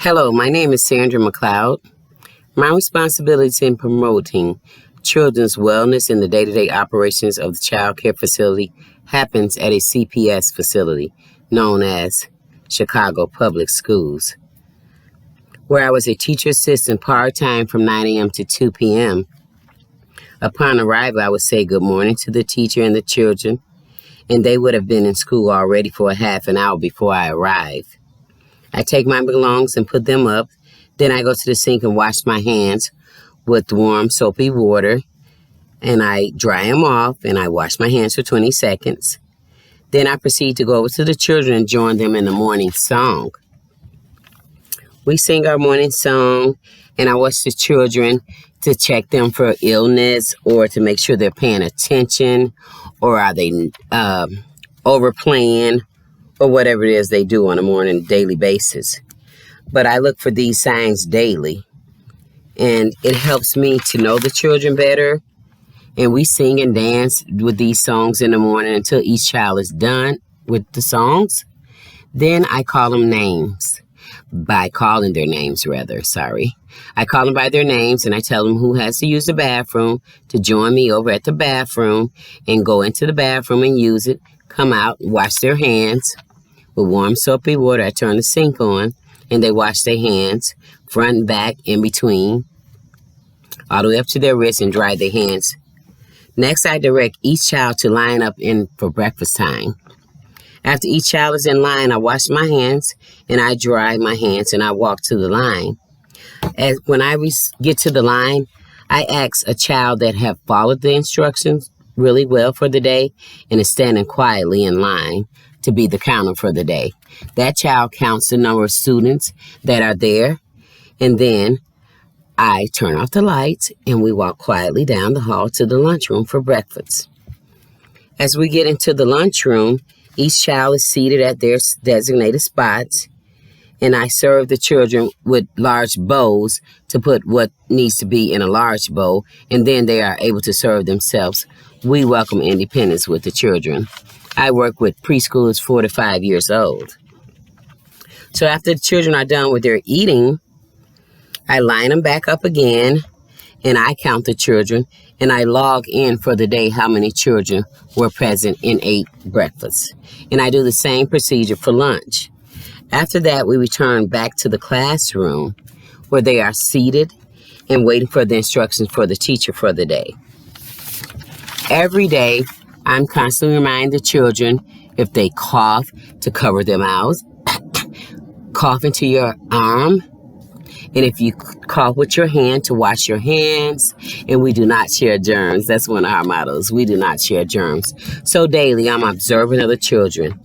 Hello, my name is Sandra McLeod. My responsibility in promoting children's wellness in the day-to-day operations of the child care facility happens at a CPS facility known as Chicago Public Schools, where I was a teacher assistant part-time from 9 a.m. to 2 p.m. Upon arrival, I would say good morning to the teacher and the children, and they would have been in school already for a half an hour before I arrived. I take my belongings and put them up. Then I go to the sink and wash my hands with warm, soapy water. And I dry them off and I wash my hands for 20 seconds. Then I proceed to go over to the children and join them in the morning song. We sing our morning song and I watch the children to check them for illness or to make sure they're paying attention or are they overplaying or whatever it is they do on a morning daily basis. But I look for these signs daily, and it helps me to know the children better. And we sing and dance with these songs in the morning until each child is done with the songs. Then I call them names. I call them by their names, and I tell them who has to use the bathroom to join me over at the bathroom and go into the bathroom and use it, come out, wash their hands with warm soapy water. I turn the sink on and they wash their hands front and back, in between, all the way up to their wrists, and dry their hands. Next, I direct each child to line up in for breakfast time. After each child is in line, I wash my hands and I dry my hands and I walk to the line. When I get to the line, I ask a child that have followed the instructions really well for the day and is standing quietly in line to be the counter for the day. That child counts the number of students that are there, and then I turn off the lights and we walk quietly down the hall to the lunchroom for breakfast. As we get into the lunchroom, each child is seated at their designated spots, and I serve the children with large bowls to put what needs to be in a large bowl, and then they are able to serve themselves. We welcome independence with the children. I work with preschoolers 4 to 5 years old. So after the children are done with their eating, I line them back up again, and I count the children, and I log in for the day how many children were present and ate breakfast. And I do the same procedure for lunch. After that, we return back to the classroom where they are seated and waiting for the instructions for the teacher for the day. Every day, I'm constantly reminding the children if they cough to cover their mouths, cough into your arm, and if you cough with your hand, to wash your hands. And we do not share germs. That's one of our mottos. We do not share germs. So daily, I'm observant of the children.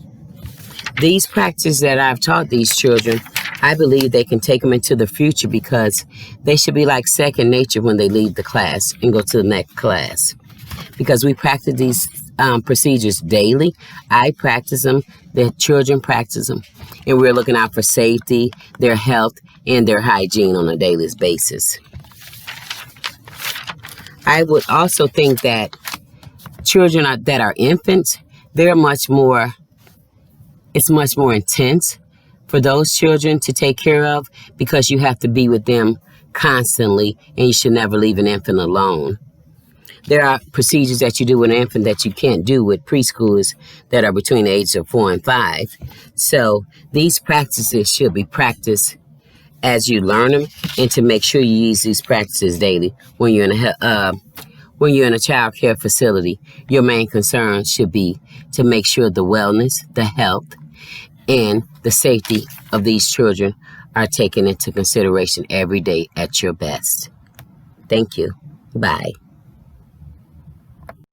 These practices that I've taught these children, I believe they can take them into the future because they should be like second nature when they leave the class and go to the next class. Because we practice these procedures daily. I practice them, the children practice them, and we're looking out for safety, their health, and their hygiene on a daily basis. I would also think that children that are infants, it's much more intense for those children to take care of because you have to be with them constantly, and you should never leave an infant alone. There are procedures that you do with an infant that you can't do with preschoolers that are between the ages of 4 and 5. So these practices should be practiced as you learn them, and to make sure you use these practices daily. When you're in a child care facility, your main concern should be to make sure the wellness, the health, and the safety of these children are taken into consideration every day at your best. Thank you. Bye.